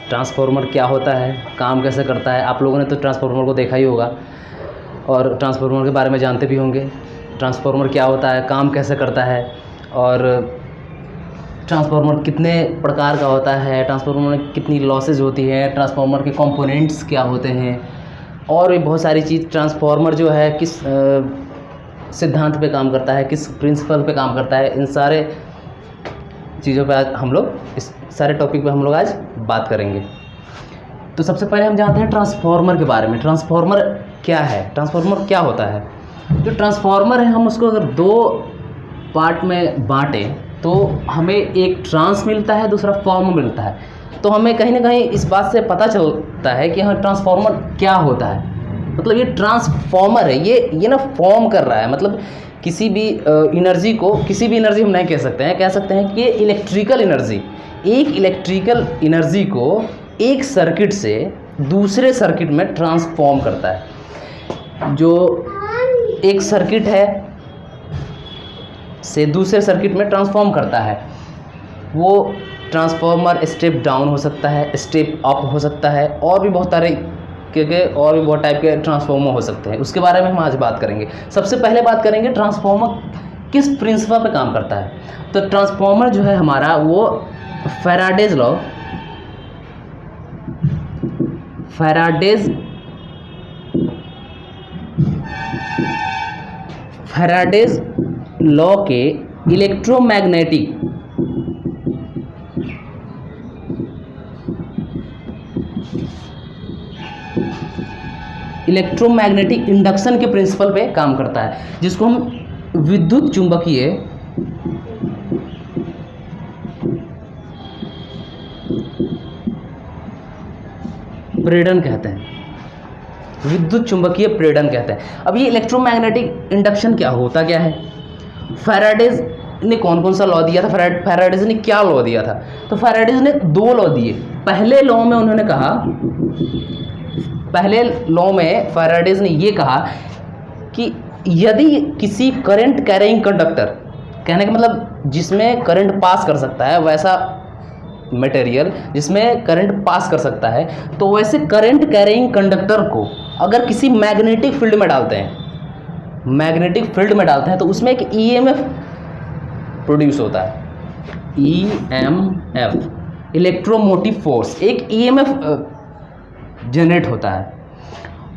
Transformer क्या होता है, काम कैसे करता है। आप लोगों ने तो ट्रांसफार्मर को देखा ही होगा और ट्रांसफार्मर के बारे में जानते भी होंगे। ट्रांसफार्मर क्या होता है, काम कैसे करता है और ट्रांसफार्मर कितने प्रकार का होता है, ट्रांसफार्मर में कितनी लॉसेज होती है, ट्रांसफार्मर के कंपोनेंट्स क्या होते हैं और भी बहुत सारी चीज़। ट्रांसफार्मर जो है किस सिद्धांत पे काम करता है, किस प्रिंसिपल पे काम करता है, इन सारे चीज़ों पे आज हम लोग, इस सारे टॉपिक पे हम लोग आज बात करेंगे। तो सबसे पहले हम जानते हैं ट्रांसफार्मर के बारे में। ट्रांसफार्मर क्या है, ट्रांसफार्मर क्या होता है। जो ट्रांसफार्मर है, हम उसको अगर दो पार्ट में बांटें तो हमें एक ट्रांस मिलता है, दूसरा फॉर्म मिलता है। तो हमें कहीं ना कहीं इस बात से पता चलता है कि हाँ ट्रांसफार्मर क्या होता है। मतलब ये ट्रांसफार्मर है, ये ना फॉर्म कर रहा है। मतलब किसी भी एनर्जी को, किसी भी एनर्जी हम नहीं कह सकते हैं, कह सकते हैं कि ये इलेक्ट्रिकल एनर्जी, एक इलेक्ट्रिकल एनर्जी को एक सर्किट से दूसरे सर्किट में ट्रांसफॉर्म करता है। जो एक सर्किट है से दूसरे सर्किट में ट्रांसफॉर्म करता है, वो ट्रांसफार्मर स्टेप डाउन हो सकता है, स्टेप अप हो सकता है, और भी बहुत सारे और भी बहुत टाइप के ट्रांसफार्मर हो सकते हैं। उसके बारे में हम आज बात करेंगे। सबसे पहले बात करेंगे ट्रांसफार्मर किस प्रिंसिपल पे काम करता है। तो ट्रांसफार्मर जो है हमारा, वो फैराडेज लॉ के इलेक्ट्रोमैग्नेटिक इंडक्शन के प्रिंसिपल पे काम करता है, जिसको हम विद्युत चुंबकीय प्रेरण कहते हैं। विद्युत चुंबकीय प्रेरण कहते हैं। अब ये इलेक्ट्रोमैग्नेटिक इंडक्शन क्या होता क्या है। फैराडेज ने कौन कौन सा लॉ दिया था, फैराडेज ने क्या लॉ दिया था। तो फैराडेज ने दो लॉ दिए। पहले लॉ में उन्होंने कहा, पहले लॉ में फैराडेज ने ये कहा कि यदि किसी करंट कैरिंग कंडक्टर, कहने का मतलब जिसमें करंट पास कर सकता है, वैसा मटेरियल जिसमें करंट पास कर सकता है, तो वैसे करंट कैरिंग कंडक्टर को अगर किसी मैग्नेटिक फील्ड में डालते हैं, तो उसमें एक ईएमएफ प्रोड्यूस होता है। ईएमएफ, इलेक्ट्रोमोटिव फोर्स, एक ईएमएफ जनरेट होता है,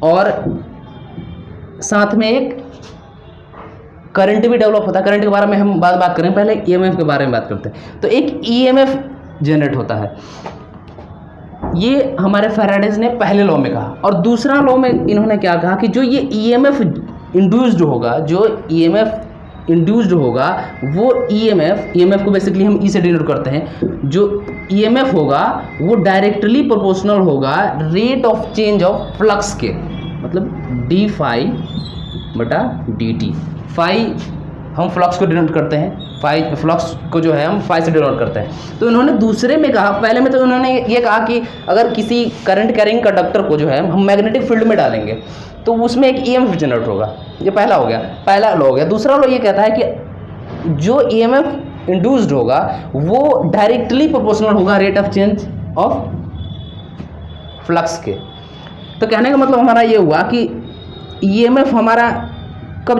और साथ में एक करंट भी डेवलप होता है। करंट के बारे में हम बात करें, पहले ईएमएफ के बारे में बात करते हैं। तो एक ईएमएफ जनरेट होता है, ये हमारे फैराडेज ने पहले लॉ में कहा। और दूसरा लॉ में इन्होंने क्या कहा कि जो ये ईएमएफ इंड्यूस्ड होगा, वो ईएमएफ को बेसिकली हम ई से डिनोट करते हैं। जो ईएमएफ होगा वो डायरेक्टली प्रोपोर्शनल होगा rate of change of flux के, मतलब डी फाई बटा डी टी। फाई हम फ्लक्स को डिनोट करते हैं, फ्लक्स को जो है हम फाई से डिनोट करते हैं। तो इन्होंने दूसरे में कहा, पहले में तो उन्होंने ये कहा कि अगर किसी करंट कैरिंग कंडक्टर को जो है हम मैग्नेटिक फील्ड में डालेंगे तो उसमें एक ईएमएफ जनरेट होगा। ये पहला हो गया, पहला लॉ हो गया। दूसरा लॉ ये कहता है कि जो ईएमएफ इंड्यूस्ड होगा वो डायरेक्टली प्रोपोर्शनल होगा rate of change of flux के। तो कहने का मतलब हमारा ये हुआ कि ईएमएफ हमारा कब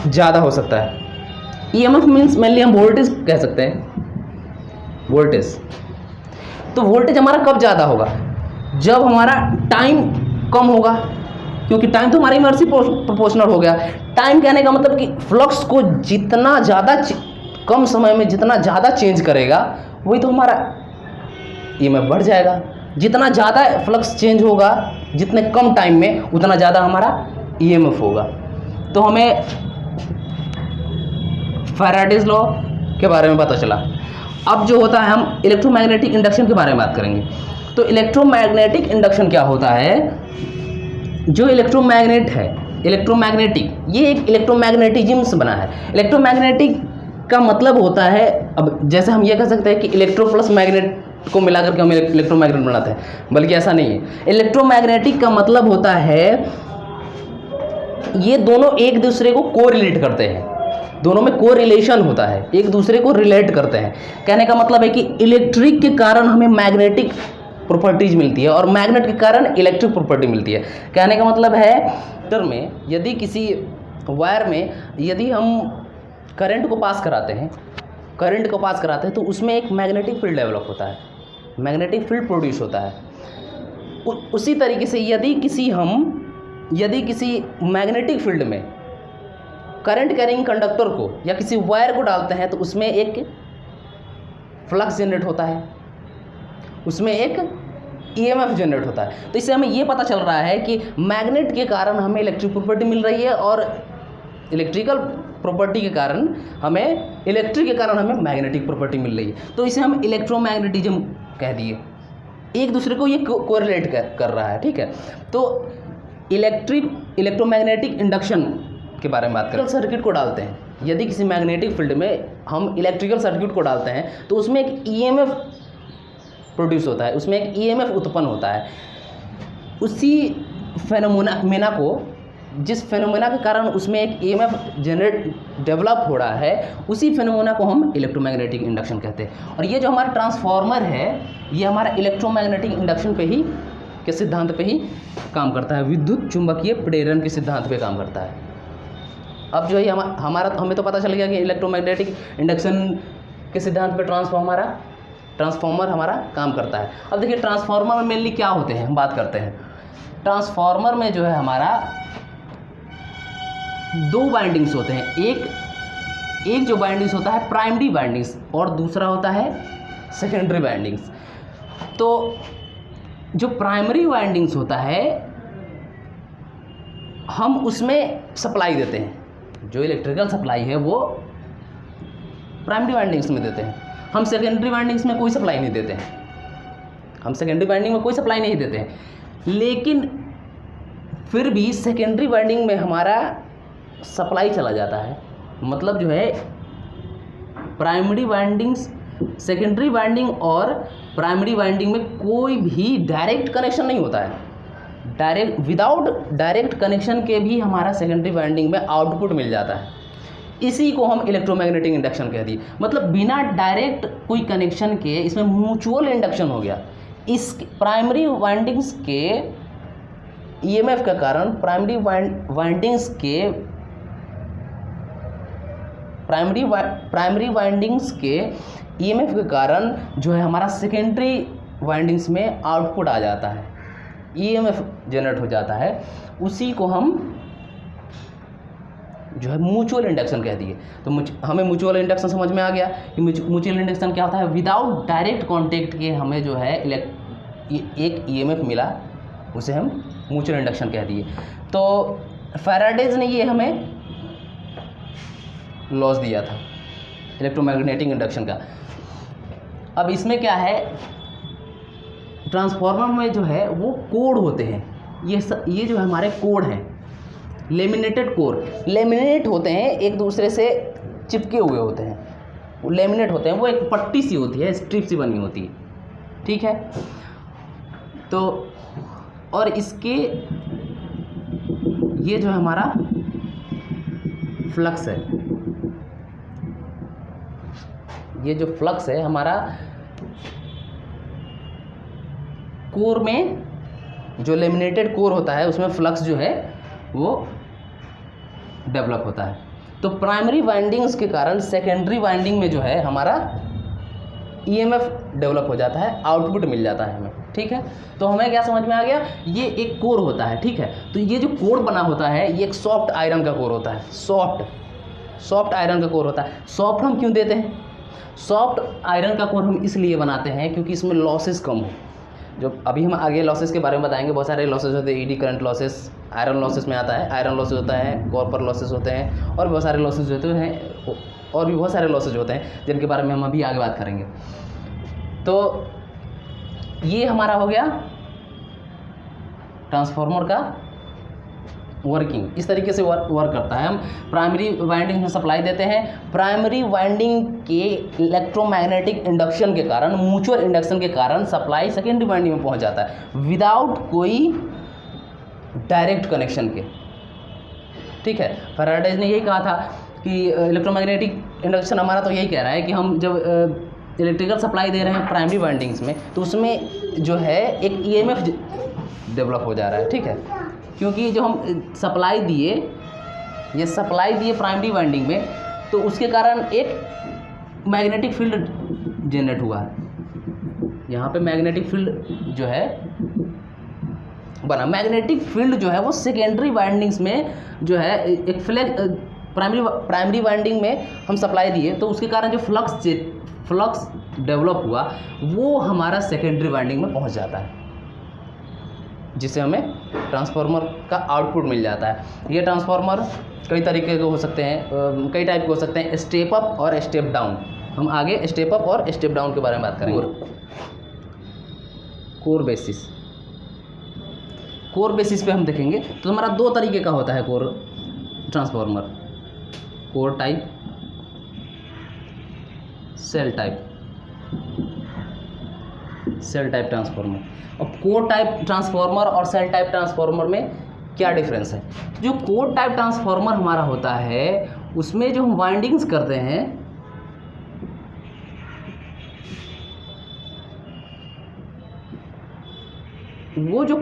ज़्यादा हो सकता है। ईएमएफ मीन्स मेनली हम वोल्टेज कह सकते हैं, वोल्टेज। तो वोल्टेज हमारा कब ज़्यादा होगा, जब हमारा टाइम कम होगा, क्योंकि टाइम तो हमारी इनवर्सली प्रोपोर्शनल हो गया। टाइम कहने का मतलब कि फ्लक्स को जितना ज़्यादा कम समय में जितना ज़्यादा चेंज करेगा, वही तो हमारा ईएमएफ बढ़ जाएगा। जितना ज़्यादा फ्लक्स चेंज होगा जितने कम टाइम में, उतना ज़्यादा हमारा ईएमएफ होगा। तो हमें फैराडेज लॉ के बारे में पता चला। अब जो होता है, हम इलेक्ट्रोमैग्नेटिक इंडक्शन के बारे में बात करेंगे। तो इलेक्ट्रोमैग्नेटिक इंडक्शन क्या होता है। जो इलेक्ट्रोमैग्नेट है, इलेक्ट्रोमैग्नेटिक, ये एक इलेक्ट्रोमैग्नेटिज्म से बना है। इलेक्ट्रोमैग्नेटिक का मतलब होता है, अब जैसे हम ये कह सकते हैं कि इलेक्ट्रो प्लस मैग्नेट को मिलाकर के हम इलेक्ट्रोमैग्नेट बनाते हैं, बल्कि ऐसा नहीं है। इलेक्ट्रोमैग्नेटिक का मतलब होता है ये दोनों एक दूसरे को कोरिलेट करते हैं, दोनों में कोरिलेशन होता है, एक दूसरे को रिलेट करते हैं। कहने का मतलब है कि इलेक्ट्रिक के कारण हमें मैग्नेटिक प्रॉपर्टीज मिलती है और मैग्नेट के कारण इलेक्ट्रिक प्रॉपर्टी मिलती है। कहने का मतलब है टर्म में यदि किसी वायर में यदि हम करंट को पास कराते हैं तो उसमें एक मैग्नेटिक फील्ड डेवलप होता है, मैग्नेटिक फील्ड प्रोड्यूस होता है। उसी तरीके से यदि किसी मैग्नेटिक फील्ड में करंट कैरिंग कंडक्टर को या किसी वायर को डालते हैं तो उसमें एक फ्लक्स जनरेट होता है, उसमें एक ईएमएफ जनरेट होता है। तो इससे हमें ये पता चल रहा है कि मैग्नेट के कारण हमें इलेक्ट्रिक प्रॉपर्टी मिल रही है और इलेक्ट्रिकल प्रॉपर्टी के कारण हमें इलेक्ट्रिक के कारण हमें मैग्नेटिक प्रॉपर्टी मिल रही है। तो इसे हम इलेक्ट्रोमैग्नेटिज्म कह दिए, एक दूसरे को ये कोरिलेट कर रहा है। ठीक है, तो इलेक्ट्रोमैग्नेटिक इंडक्शन के बारे में बात करें। सर्किट को डालते हैं, यदि किसी मैग्नेटिक फील्ड में हम इलेक्ट्रिकल सर्किट को डालते हैं तो उसमें एक ईएमएफ प्रोड्यूस होता है, उसमें एक ईएमएफ उत्पन्न होता है। उसी फेनोमेना को, जिस फेनोमेना के कारण उसमें एक ईएमएफ डेवलप हो रहा है, उसी फेनोमेना को हम इलेक्ट्रोमैग्नेटिक इंडक्शन कहते हैं। और ये जो हमारा ट्रांसफार्मर है ये हमारा इलेक्ट्रोमैग्नेटिक इंडक्शन पे ही के सिद्धांत पे ही काम करता है, विद्युत चुंबकीय प्रेरण के सिद्धांत पे काम करता है। अब जो है हमें तो पता चल गया कि इलेक्ट्रोमैग्नेटिक इंडक्शन के सिद्धांत पे ट्रांसफार्मर हमारा काम करता है। अब देखिए ट्रांसफार्मर में मेनली क्या होते हैं, हम बात करते हैं। ट्रांसफार्मर में जो है हमारा दो वाइंडिंग्स होते हैं, एक जो वाइंडिंग्स होता है प्राइमरी वाइंडिंग्स और दूसरा होता है सेकेंडरी वाइंडिंग्स। तो जो प्राइमरी वाइंडिंग्स होता है हम उसमें सप्लाई देते हैं, जो इलेक्ट्रिकल सप्लाई है वो प्राइमरी वाइंडिंग्स में देते हैं। हम सेकेंडरी वाइंडिंग्स में कोई सप्लाई नहीं देते हैं, लेकिन फिर भी सेकेंडरी वाइंडिंग में हमारा सप्लाई चला जाता है। मतलब जो है प्राइमरी वाइंडिंग्स, सेकेंडरी वाइंडिंग और प्राइमरी वाइंडिंग में कोई भी डायरेक्ट कनेक्शन नहीं होता है। विदाउट डायरेक्ट कनेक्शन के भी हमारा सेकेंडरी वाइंडिंग में आउटपुट मिल जाता है। इसी को हम इलेक्ट्रोमैग्नेटिक इंडक्शन कह दिए। मतलब बिना डायरेक्ट कोई कनेक्शन के इसमें म्यूचुअल इंडक्शन हो गया। इस प्राइमरी वाइंडिंग्स के ईएमएफ के कारण प्राइमरी वाइंडिंग्स के ईएमएफ के कारण जो है हमारा सेकेंडरी वाइंडिंग्स में आउटपुट आ जाता है, ईएमएफ जनरेट हो जाता है। उसी को हम जो है म्यूचुअल इंडक्शन कह दिए। तो हमें म्यूचुअल इंडक्शन समझ में आ गया कि म्यूचुअल इंडक्शन क्या होता है। विदाउट डायरेक्ट कॉन्टेक्ट के हमें जो है एक ईएमएफ मिला, उसे हम म्यूचुअल इंडक्शन कह दिए। तो फैराडेज ने ये हमें लॉस दिया था इलेक्ट्रोमैग्नेटिक इंडक्शन का। अब इसमें क्या है, ट्रांसफार्मर में जो है वो कोड होते हैं, ये जो है हमारे कोड हैं, लेमिनेटेड कोर, लेमिनेट होते हैं, एक दूसरे से चिपके हुए होते हैं, वो लेमिनेट होते हैं। वो एक पट्टी सी होती है, स्ट्रिप सी बनी होती है। ठीक है, तो और इसके ये जो है हमारा फ्लक्स है, ये जो फ्लक्स है हमारा कोर में, जो लेमिनेटेड कोर होता है उसमें फ्लक्स जो है वो डेवलप होता है। तो प्राइमरी वाइंडिंग्स के कारण सेकेंडरी वाइंडिंग में जो है हमारा ईएमएफ डेवलप हो जाता है, आउटपुट मिल जाता है हमें। ठीक है, तो हमें क्या समझ में आ गया, ये एक कोर होता है। ठीक है, तो ये जो कोर बना होता है ये एक सॉफ्ट आयरन का कोर होता है, सॉफ्ट आयरन का कोर होता है। सॉफ्ट हम क्यों देते हैं, सॉफ्ट आयरन का कोर हम इसलिए बनाते हैं क्योंकि इसमें लॉसेस कम हो। जो अभी हम आगे लॉसेस के बारे में बताएंगे, बहुत सारे लॉसेस होते हैं, eddy current losses iron losses में आता है, आयरन लॉसेस होता है, कॉपर लॉसेस होते हैं, और बहुत सारे लॉसेस होते हैं, और भी बहुत सारे लॉसेज होते हैं जिनके बारे में हम अभी आगे बात करेंगे। तो ये हमारा हो गया ट्रांसफार्मर का वर्किंग। इस तरीके से वर्क करता है। हम प्राइमरी वाइंडिंग में सप्लाई देते हैं, प्राइमरी वाइंडिंग के इलेक्ट्रोमैग्नेटिक इंडक्शन के कारण, म्यूचुअल इंडक्शन के कारण सप्लाई सेकेंडरी वाइंडिंग में पहुंच जाता है विदाउट कोई डायरेक्ट कनेक्शन के। ठीक है, फैराडे ने यही कहा था कि इलेक्ट्रोमैग्नेटिक इंडक्शन हमारा तो यही कह रहा है कि हम जब इलेक्ट्रिकल सप्लाई दे रहे हैं प्राइमरी वाइंडिंग्स में, तो उसमें जो है एक ईएमएफ डेवलप हो जा रहा है, ठीक है, क्योंकि जो हम सप्लाई दिए, ये सप्लाई दिए प्राइमरी वाइंडिंग में, तो उसके कारण एक मैग्नेटिक फील्ड जनरेट हुआ है। यहाँ पे मैग्नेटिक फील्ड जो है बना। मैग्नेटिक फील्ड जो है वो सेकेंडरी वाइंडिंग्स में जो है एक प्राइमरी वाइंडिंग में हम सप्लाई दिए, तो उसके कारण जो फ्लक्स डेवलप हुआ वो हमारा सेकेंडरी वाइंडिंग में पहुंच जाता है, जिससे हमें ट्रांसफार्मर का आउटपुट मिल जाता है। ये ट्रांसफार्मर कई तरीके के हो सकते हैं, कई टाइप के हो सकते हैं, स्टेप अप और स्टेप डाउन। हम आगे स्टेप अप और स्टेप डाउन के बारे में बात करेंगे। कोर बेसिस पे हम देखेंगे तो हमारा दो तरीके का होता है core transformer, core type, shell type transformer. अब कोर टाइप ट्रांसफार्मर और सेल टाइप ट्रांसफार्मर में क्या डिफरेंस है? जो कोर टाइप ट्रांसफार्मर हमारा होता है उसमें जो हम वाइंडिंग्स करते हैं वो जो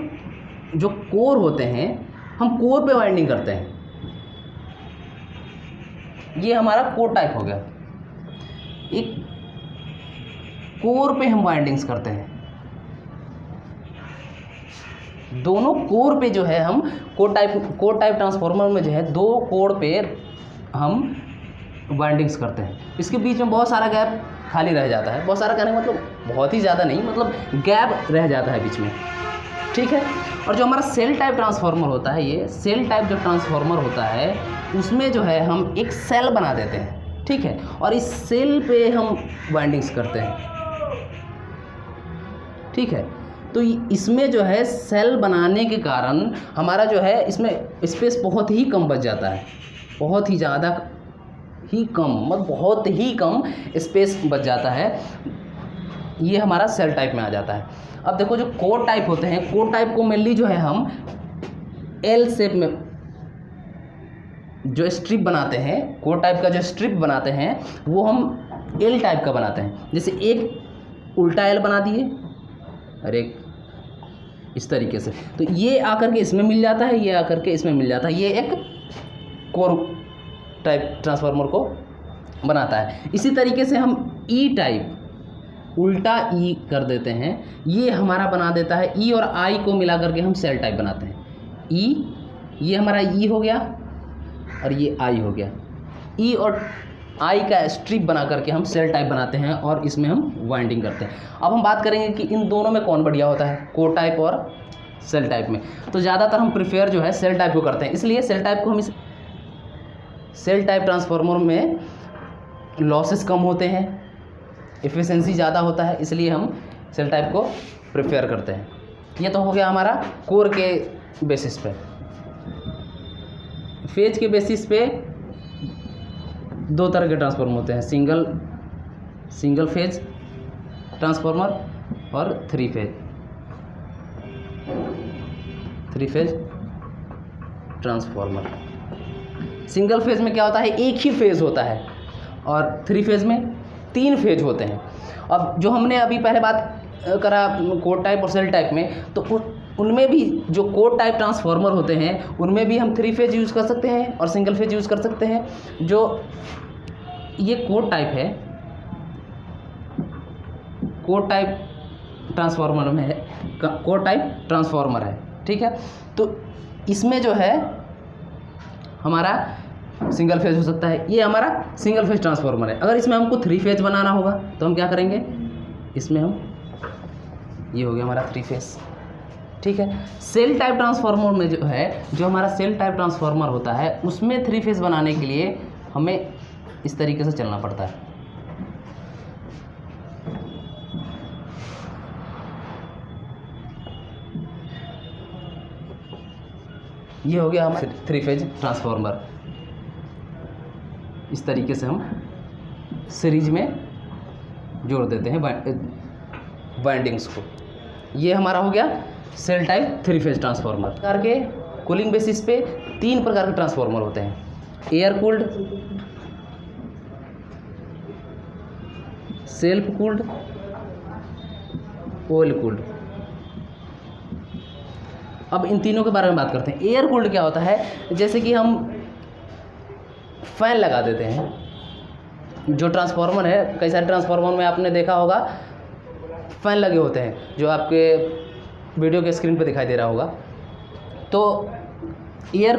कोर होते हैं, हम कोर पे वाइंडिंग करते हैं। ये हमारा कोर टाइप हो गया। एक कोर पे हम वाइंडिंग्स करते हैं, दोनों कोर पे जो है हम कोर टाइप ट्रांसफार्मर में जो है दो कोर पे हम वाइंडिंग्स करते हैं। इसके बीच में बहुत सारा गैप खाली रह जाता है, बहुत सारा कहने का मतलब बहुत ही ज़्यादा नहीं, मतलब गैप रह जाता है बीच में, ठीक है। और जो हमारा सेल टाइप ट्रांसफार्मर होता है, ये सेल टाइप जो ट्रांसफार्मर होता है उसमें जो है हम एक सेल बना देते हैं, ठीक है, और इस सेल पे हम वाइंडिंग्स करते हैं, ठीक है। तो इसमें जो है सेल बनाने के कारण हमारा जो है इसमें स्पेस बहुत ही कम बच जाता है, बहुत ही ज़्यादा ही कम, मतलब बहुत ही कम स्पेस बच जाता है। ये हमारा सेल टाइप में आ जाता है। अब देखो जो कोर टाइप होते हैं, कोर टाइप को मेनली जो है हम एल शेप में जो स्ट्रिप बनाते हैं, कोर टाइप का जो स्ट्रिप बनाते हैं वो हम एल टाइप का बनाते हैं। जैसे एक उल्टा एल बना दिए और एक इस तरीके से, तो ये आकर के इसमें मिल जाता है, ये आकर के इसमें मिल जाता है। ये एक कोर टाइप ट्रांसफार्मर को बनाता है। इसी तरीके से हम ई टाइप उल्टा ई कर देते हैं, ये हमारा बना देता है। ई और आई को मिला करके हम सेल टाइप बनाते हैं। ई, ये हमारा ई हो गया और ये आई हो गया। ई और आई का स्ट्रिप बना करके हम सेल टाइप बनाते हैं और इसमें हम वाइंडिंग करते हैं। अब हम बात करेंगे कि इन दोनों में कौन बढ़िया होता है, कोर टाइप और सेल टाइप में। तो ज़्यादातर हम प्रेफर जो है सेल टाइप को करते हैं, इसलिए सेल टाइप को हम सेल टाइप ट्रांसफार्मर में लॉसेस कम होते हैं, एफिशिएंसी ज़्यादा होता है, इसलिए हम सेल टाइप को प्रेफर करते हैं। ये तो हो गया हमारा कोर के बेसिस पे। फेज के बेसिस पे दो तरह के ट्रांसफार्मर होते हैं, सिंगल फेज ट्रांसफार्मर और three phase transformer. Single phase में क्या होता है, एक ही फेज होता है, और थ्री फेज में 3 फेज होते हैं। अब जो हमने अभी पहले बात करा कोर टाइप और सेल टाइप में, तो उनमें भी जो कोर टाइप ट्रांसफार्मर होते हैं उनमें भी हम 3 फेज यूज़ कर सकते हैं और सिंगल फेज यूज़ कर सकते हैं। जो ये कोर टाइप है, कोर टाइप ट्रांसफार्मर में है, कोर टाइप ट्रांसफार्मर है, ठीक है। तो इसमें जो है हमारा सिंगल फेज हो सकता है, ये हमारा सिंगल फेज ट्रांसफार्मर है। अगर इसमें हमको 3 फेज बनाना होगा तो हम क्या करेंगे, इसमें हम, ये हो गया हमारा 3 फेज, ठीक है। सेल टाइप ट्रांसफार्मर में जो है, जो हमारा सेल टाइप ट्रांसफार्मर होता है उसमें 3 फेज बनाने के लिए हमें इस तरीके से चलना पड़ता है। ये हो गया हमारा 3 फेज ट्रांसफार्मर। इस तरीके से हम सीरीज में जोड़ देते हैं वाइंडिंग्स को। ये हमारा हो गया सेल टाइप 3 फेज ट्रांसफार्मर। प्रकार के कूलिंग बेसिस पे 3 प्रकार के ट्रांसफार्मर होते हैं, air cooled, self cooled, oil cooled. अब इन तीनों के बारे में बात करते हैं। एयर कूल्ड क्या होता है, जैसे कि हम फैन लगा देते हैं, जो ट्रांसफार्मर है, कई सारे ट्रांसफार्मर में आपने देखा होगा फैन लगे होते हैं, जो आपके वीडियो के स्क्रीन पे दिखाई दे रहा होगा। तो एयर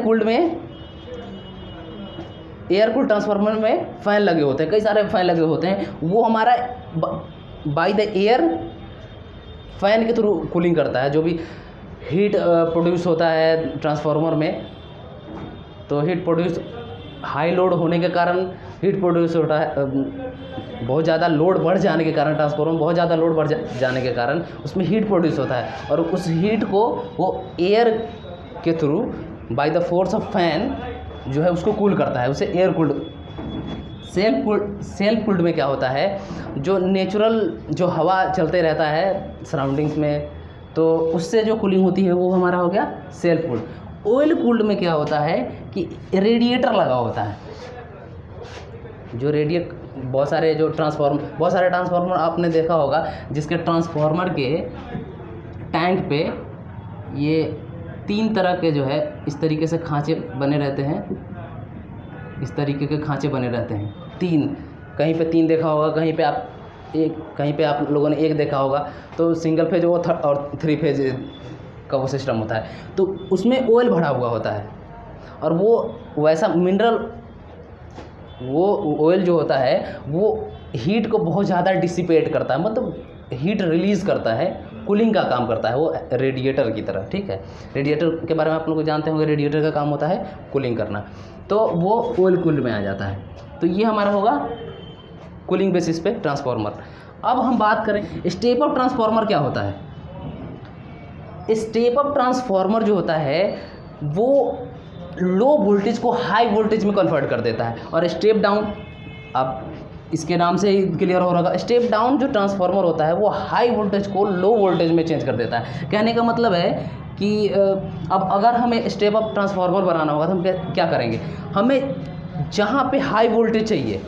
कूल्ड ट्रांसफार्मर में फ़ैन लगे होते हैं, कई सारे फ़ैन लगे होते हैं। वो हमारा बाय द एयर फ़ैन के थ्रू कूलिंग करता है। जो भी हीट प्रोड्यूस होता है ट्रांसफार्मर में, तो हीट प्रोड्यूस हाई लोड होने के कारण हीट प्रोड्यूस होता है, बहुत ज़्यादा लोड बढ़ जाने के कारण, ट्रांसफार्मर में बहुत ज़्यादा लोड बढ़ जाने के कारण उसमें हीट प्रोड्यूस होता है, और उस हीट को वो एयर के through by the force of fan जो है उसको कूल करता है, उसे एयर कूल्ड। सेल्फ कूल्ड में क्या होता है, जो नेचुरल जो हवा चलते रहता है सराउंडिंग्स में, तो उससे जो कूलिंग होती है वो हमारा हो गया सेल्फ कूल्ड। ऑयल कूल्ड में क्या होता है कि रेडिएटर लगा होता है, जो बहुत सारे ट्रांसफार्मर आपने देखा होगा, जिसके ट्रांसफार्मर के टैंक पे ये 3 तरह के जो है इस तरीके से खांचे बने रहते हैं, इस तरीके के खांचे बने रहते हैं। 3, कहीं पे 3 देखा होगा, कहीं पे आप लोगों ने 1 देखा होगा। तो सिंगल फेज और 3 फेज का वो सिस्टम होता है। तो उसमें ऑयल भरा हुआ होता है, और वो वैसा मिनरल, वो ऑयल जो होता है वो हीट को बहुत ज़्यादा डिसिपेट करता है, मतलब हीट रिलीज़ करता है, कूलिंग का काम करता है वो रेडिएटर की तरह। ठीक है, रेडिएटर के बारे में आप लोग जानते होंगे, रेडिएटर का काम होता है कूलिंग करना, तो वो ऑयल कूल्ड में आ जाता है। तो ये हमारा होगा कूलिंग बेसिस पे ट्रांसफार्मर। अब हम बात करें स्टेप अप ट्रांसफार्मर क्या होता है। स्टेप अप ट्रांसफार्मर जो होता है वो लो वोल्टेज को हाई वोल्टेज में कन्वर्ट कर देता है, और स्टेप डाउन, अब इसके नाम से ही क्लियर हो रहा है, स्टेप डाउन जो ट्रांसफार्मर होता है वो हाई वोल्टेज को लो वोल्टेज में चेंज कर देता है। कहने का मतलब है कि अब अगर हमें स्टेप अप ट्रांसफार्मर बनाना होगा तो हम क्या करेंगे, हमें जहाँ पे हाई वोल्टेज चाहिए,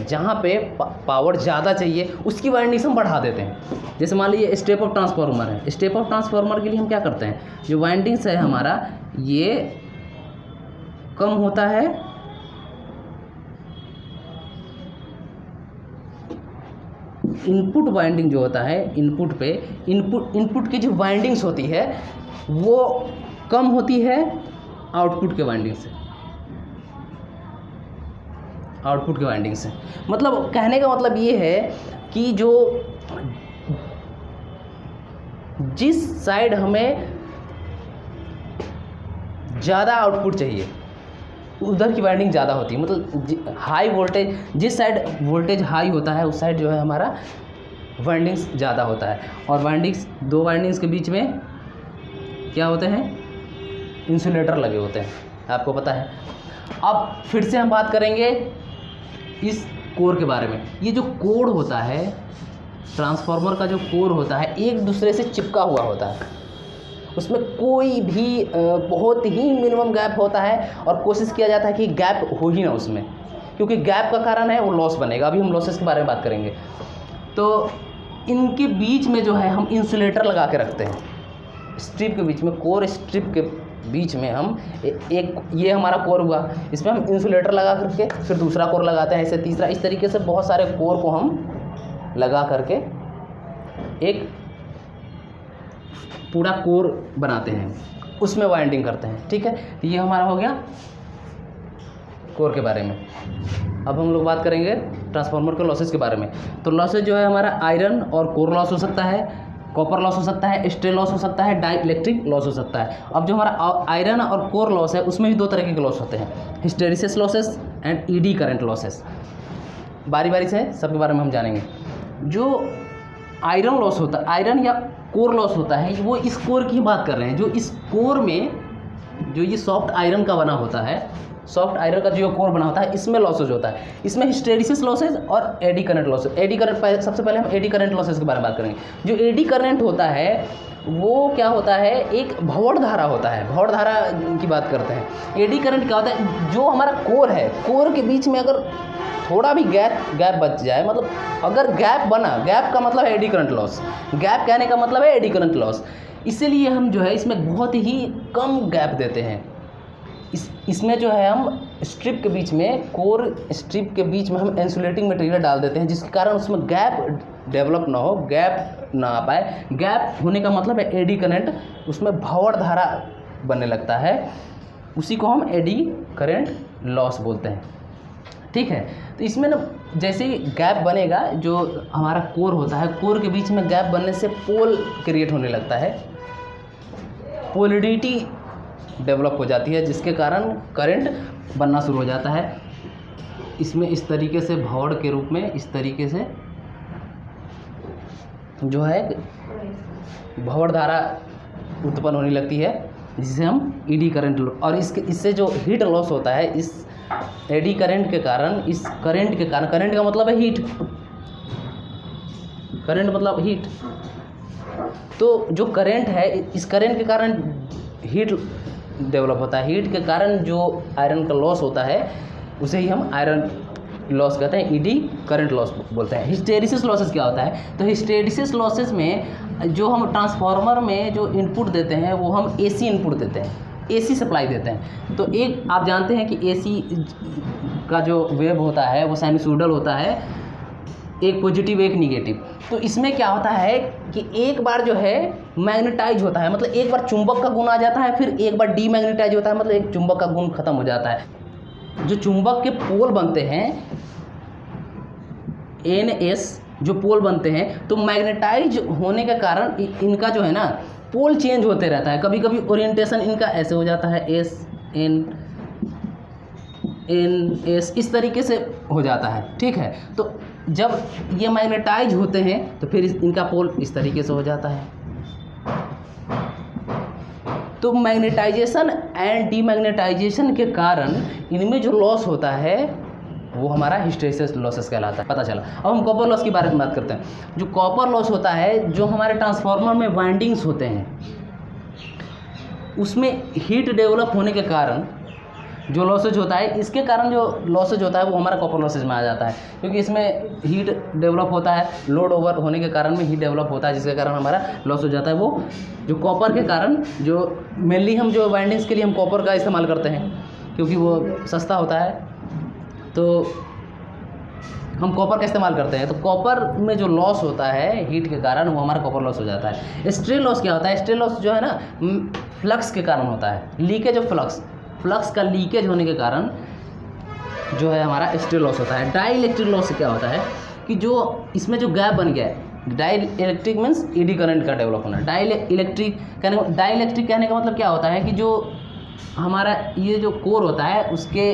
जहाँ पे पावर ज़्यादा चाहिए, उसकी वाइंडिंग्स हम बढ़ा देते हैं। जैसे मान लीजिए स्टेप अप ट्रांसफार्मर है, स्टेप अप ट्रांसफार्मर के लिए हम क्या करते हैं, जो वाइंडिंग्स है हमारा ये कम होता है, इनपुट वाइंडिंग जो होता है, इनपुट की जो वाइंडिंग्स होती है वो कम होती है आउटपुट के वाइंडिंग से। मतलब कहने का मतलब ये है कि जो जिस साइड हमें ज़्यादा आउटपुट चाहिए उधर की वाइंडिंग ज़्यादा होती है, मतलब हाई वोल्टेज, जिस साइड वोल्टेज हाई होता है उस साइड जो है हमारा वाइंडिंग्स ज़्यादा होता है। और दो वाइंडिंग्स के बीच में क्या होते हैं, इंसुलेटर लगे होते हैं, आपको पता है। अब फिर से हम बात करेंगे इस कोर के बारे में। ये जो कोर होता है, ट्रांसफार्मर का जो कोर होता है, एक दूसरे से चिपका हुआ होता है, उसमें कोई भी बहुत ही मिनिमम गैप होता है, और कोशिश किया जाता है कि गैप हो ही ना उसमें, क्योंकि गैप का कारण है वो लॉस बनेगा। अभी हम लॉसेस के बारे में बात करेंगे। तो इनके बीच में जो है हम इंसुलेटर लगा के रखते हैं, स्ट्रिप के बीच में, कोर स्ट्रिप के बीच में हम ये हमारा कोर हुआ, इसमें हम इंसुलेटर लगा करके फिर दूसरा कोर लगाते हैं, ऐसे तीसरा, इस तरीके से बहुत सारे कोर को हम लगा करके एक पूरा कोर बनाते हैं, उसमें वाइंडिंग करते हैं। ठीक है, ये हमारा हो गया कोर के बारे में। अब हम लोग बात करेंगे ट्रांसफार्मर के लॉसेस के बारे में। तो लॉसेस जो है हमारा आयरन और कोर लॉस हो सकता है, कॉपर लॉस हो सकता है, स्टील लॉस हो सकता है, डाइइलेक्ट्रिक लॉस हो सकता है। अब जो हमारा आयरन और कोर लॉस है उसमें भी 2 तरह के लॉस होते हैं, hysteresis losses and eddy current losses. बारी बारी से सबके बारे में हम जानेंगे। जो आयरन लॉस होता है, आयरन या कोर लॉस होता है, वो इस कोर की बात कर रहे हैं, जो इस कोर में जो ये सॉफ्ट आयरन का बना होता है, सॉफ्ट आयरन का जो कोर बना होता है, इसमें लॉसेज होता है। इसमें हिस्टेरिसिस लॉसेज और eddy current losses. Eddy current, सबसे पहले हम एडी करंट लॉसेज के बारे में बात करेंगे। जो एडी करंट होता है वो क्या होता है, एक भंवर धारा होता है, भंवर धारा की बात करते हैं। एडी करंट क्या होता है, जो हमारा कोर है, कोर के बीच में अगर थोड़ा भी गैप बच जाए, मतलब अगर गैप बना, गैप का मतलब है एडी करंट लॉस, गैप कहने का मतलब है एडी करंट लॉस, इसीलिए हम जो है इसमें बहुत ही कम गैप देते हैं। इसमें जो है हम स्ट्रिप के बीच में, कोर स्ट्रिप के बीच में हम इंसुलेटिंग मटेरियल डाल देते हैं, जिसके कारण उसमें गैप डेवलप ना हो, गैप ना आ पाए। गैप होने का मतलब है एडी करंट, उसमें भंवर धारा बनने लगता है, उसी को हम एडी करंट लॉस बोलते हैं। ठीक है, तो इसमें ना जैसे ही गैप बनेगा, जो हमारा कोर होता है, कोर के बीच में गैप बनने से पोल क्रिएट होने लगता है, पोलरिटी डेवलप हो जाती है, जिसके कारण करंट बनना शुरू हो जाता है। इसमें इस तरीके से भंवर के रूप में इस तरीके से जो है भंवर धारा उत्पन्न होने लगती है, जिसे हम एडी करंट, और इससे जो हीट लॉस होता है इस एडी करंट के कारण, इस करंट के कारण, करंट का मतलब है हीट, करंट मतलब हीट, तो जो करंट है इस करंट के कारण हीट डेवलप होता है, हीट के कारण जो आयरन का लॉस होता है उसे ही हम आयरन लॉस कहते हैं, ईडी करंट लॉस बोलते हैं। हिस्टेरिसिस लॉसेस क्या होता है, तो हिस्टेरिसिस लॉसेस में जो हम ट्रांसफार्मर में जो इनपुट देते हैं वो हम एसी इनपुट देते हैं, एसी सप्लाई देते हैं। तो एक आप जानते हैं कि एसी का जो वेव होता है वो साइनसोइडल होता है, एक पॉजिटिव एक निगेटिव। तो इसमें क्या होता है कि एक बार जो है मैग्नेटाइज होता है, मतलब एक बार चुंबक का गुण आ जाता है, फिर एक बार डीमैग्नेटाइज होता है, मतलब एक चुंबक का गुण खत्म हो जाता है। जो चुंबक के पोल बनते हैं NS, जो पोल बनते हैं, तो मैग्नेटाइज होने के कारण इनका जो है ना पोल चेंज होते रहता है। कभी कभी ओरिएंटेशन इनका ऐसे हो जाता है, SN NS, इस तरीके से हो जाता है। ठीक है, तो जब ये मैग्नेटाइज होते हैं तो फिर इनका पोल इस तरीके से हो जाता है। तो मैग्नेटाइजेशन एंड डीमैग्नेटाइजेशन के कारण इनमें जो लॉस होता है वो हमारा हिस्टेरिसिस लॉसेस कहलाता है। पता चला। अब हम कॉपर लॉस की बारे में बात करते हैं। जो कॉपर लॉस होता है, जो हमारे ट्रांसफार्मर में वाइंडिंग्स होते हैं उसमें हीट डेवलप होने के कारण जो लॉसेज होता है, इसके कारण जो लॉसेज होता है वो हमारा कॉपर लॉसेज में आ जाता है, क्योंकि इसमें हीट डेवलप होता है, लोड ओवर होने के कारण में हीट डेवलप होता है, जिसके कारण हमारा लॉस हो जाता है। वो जो कॉपर के कारण, जो मेनली हम जो वाइंडिंग्स के लिए हम कॉपर का इस्तेमाल करते हैं क्योंकि वो सस्ता होता है, तो हम कॉपर का इस्तेमाल करते हैं। तो कॉपर में जो लॉस होता है हीट के कारण, वो हमारा कॉपर लॉस हो जाता है। स्ट्रेन लॉस क्या होता है? स्ट्रेन लॉस जो है ना फ्लक्स के कारण होता है, लीकेज ऑफ फ्लक्स का लीकेज होने के कारण जो है हमारा स्ट्रेन लॉस होता है। डाई इलेक्ट्रिक लॉस से क्या होता है कि जो इसमें जो गैप बन गया है, dielectric means eddy current का डेवलप होना। डाई इलेक्ट्रिक कहने का मतलब क्या होता है कि जो हमारा ये जो कोर होता है उसके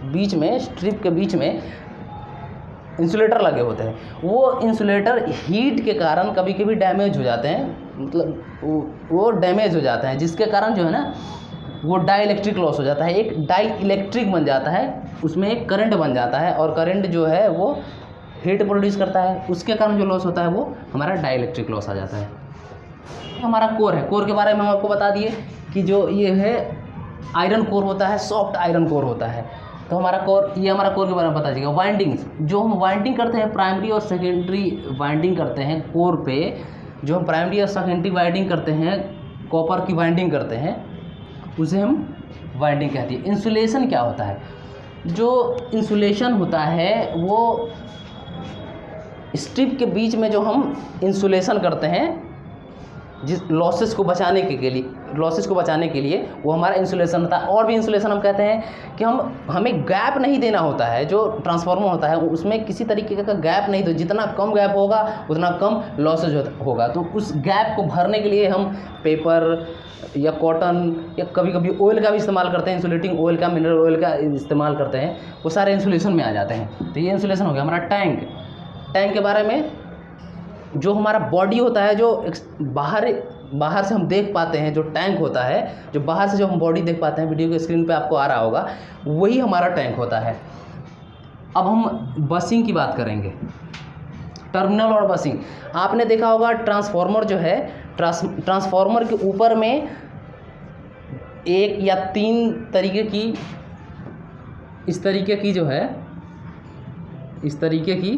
बीच में, स्ट्रिप के बीच में इंसुलेटर लगे होते हैं, वो इंसुलेटर हीट के कारण कभी कभी डैमेज हो जाते हैं, मतलब वो डैमेज हो जाते हैं, जिसके कारण जो है ना वो डाई इलेक्ट्रिक लॉस हो जाता है। एक डाई इलेक्ट्रिक बन जाता है, उसमें एक करंट बन जाता है, और करंट जो है वो हीट प्रोड्यूस करता है, उसके कारण जो लॉस होता है वो हमारा डाई इलेक्ट्रिक लॉस आ जाता है। हमारा कोर है, कोर के बारे में हम आपको बता दिए कि जो ये है आयरन कोर होता है, सॉफ्ट आयरन कोर होता है। तो हमारा कोर, ये हमारा कोर के बारे में पता चलेगा। वाइंडिंग्स, जो हम वाइंडिंग करते हैं, प्राइमरी और सेकेंडरी वाइंडिंग करते हैं कोर पे, जो हम प्राइमरी और सेकेंडरी वाइंडिंग करते हैं, कॉपर की वाइंडिंग करते हैं, उसे हम वाइंडिंग कहते हैं। इंसुलेशन क्या होता है? जो इंसुलेशन होता है वो स्ट्रिप के बीच में जो हम इंसुलेशन करते हैं, जिस लॉसेस को बचाने के लिए वो हमारा इंसुलेशन होता है। और भी इंसुलेशन हम कहते हैं कि हमें गैप नहीं देना होता है। जो ट्रांसफार्मर होता है उसमें किसी तरीके का गैप नहीं, तो जितना कम गैप होगा उतना कम लॉसेज होगा। तो उस गैप को भरने के लिए हम पेपर या कॉटन या कभी कभी ऑयल का भी इस्तेमाल करते हैं, इंसुलेटिंग ऑयल का, मिनरल ऑयल का इस्तेमाल करते हैं, वो सारे इंसुलेशन में आ जाते हैं। तो ये इंसुलेशन हो गया। हमारा टैंक के बारे में, जो हमारा बॉडी होता है, जो बाहर से हम देख पाते हैं, जो टैंक होता है, जो बाहर से जो हम बॉडी देख पाते हैं, वीडियो के स्क्रीन पे आपको आ रहा होगा, वही हमारा टैंक होता है। अब हम बसिंग की बात करेंगे, टर्मिनल और बसिंग। आपने देखा होगा ट्रांसफार्मर जो है, ट्रांसफार्मर के ऊपर में 1 या 3 तरीके की, इस तरीके की जो है इस तरीके की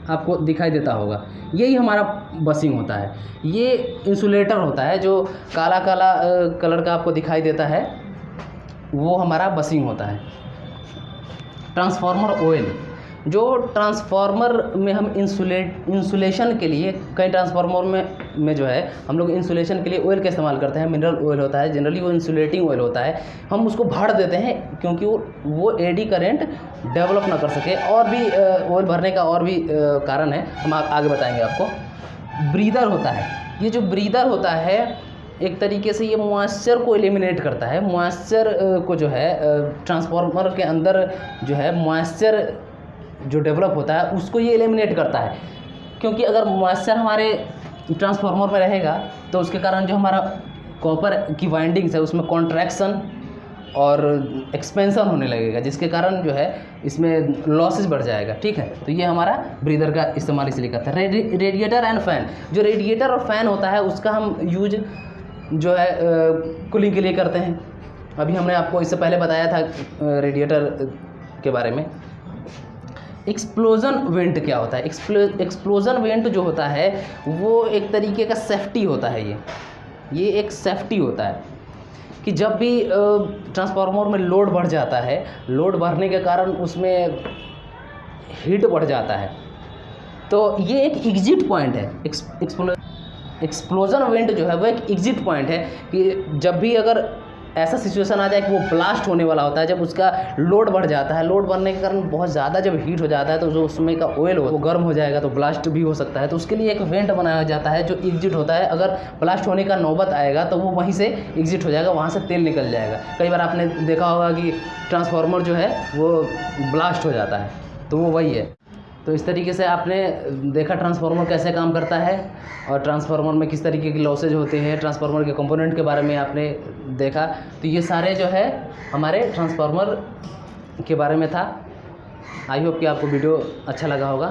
आपको दिखाई देता होगा। यही हमारा बसिंग होता है। ये इंसुलेटर होता है जो काला काला कलर का आपको दिखाई देता है, वो हमारा बसिंग होता है। ट्रांसफार्मर ऑयल, जो ट्रांसफार्मर में हम इंसुलेशन के लिए, कई ट्रांसफार्मर में जो है हम लोग इंसुलेशन के लिए ऑयल का इस्तेमाल करते हैं। मिनरल ऑयल होता है, जनरली वो इंसुलेटिंग ऑयल होता है। हम उसको भर देते हैं क्योंकि वो एडी करंट डेवलप ना कर सके। और भी ऑयल भरने का और भी कारण है, हम आगे बताएंगे आपको। ब्रीदर होता है, ये जो ब्रीदर होता है एक तरीके से ये मॉइस्चर को एलिमिनेट करता है। मॉइस्चर को जो है ट्रांसफार्मर के अंदर जो है मॉइस्चर जो डेवलप होता है उसको ये एलिमिनेट करता है। क्योंकि अगर मॉइस्चर हमारे ट्रांसफार्मर में रहेगा तो उसके कारण जो हमारा कॉपर की वाइंडिंग्स है उसमें कॉन्ट्रैक्शन और एक्सपेंशन होने लगेगा, जिसके कारण जो है इसमें लॉसेज बढ़ जाएगा। ठीक है, तो ये हमारा ब्रीदर का इस्तेमाल इसलिए करता है। रेडिएटर एंड फ़ैन, जो रेडिएटर और फ़ैन होता है उसका हम यूज जो है कूलिंग के लिए करते हैं। अभी हमने आपको इससे पहले बताया था रेडिएटर के बारे में। एक्सप्लोजन वेंट क्या होता है? एक्सप्लोजन वेंट जो होता है वो एक तरीके का सेफ्टी होता है। ये एक सेफ्टी होता है कि जब भी ट्रांसफार्मर में लोड बढ़ जाता है, लोड बढ़ने के कारण उसमें हीट बढ़ जाता है, तो ये एक एग्जिट पॉइंट है। एक्सप्लोजन वेंट जो है वो एक एग्जिट पॉइंट है कि जब भी अगर ऐसा सिचुएशन आ जाए कि वो ब्लास्ट होने वाला होता है, जब उसका लोड बढ़ जाता है, लोड बढ़ने के कारण बहुत ज़्यादा जब हीट हो जाता है तो जो उसमें का ऑयल हो वो गर्म हो जाएगा, तो ब्लास्ट भी हो सकता है। तो उसके लिए एक वेंट बनाया जाता है जो एग्जिट होता है। अगर ब्लास्ट होने का नौबत आएगा तो वो वहीं से एग्जिट हो जाएगा, वहाँ से तेल निकल जाएगा। कई बार आपने देखा होगा कि ट्रांसफार्मर जो है वो ब्लास्ट हो जाता है, तो वो वही है। तो इस तरीके से आपने देखा ट्रांसफार्मर कैसे काम करता है और ट्रांसफार्मर में किस तरीके के लॉसेज होते हैं, ट्रांसफार्मर के कंपोनेंट के बारे में आपने देखा। तो ये सारे जो है हमारे ट्रांसफार्मर के बारे में था। आई होप कि आपको वीडियो अच्छा लगा होगा।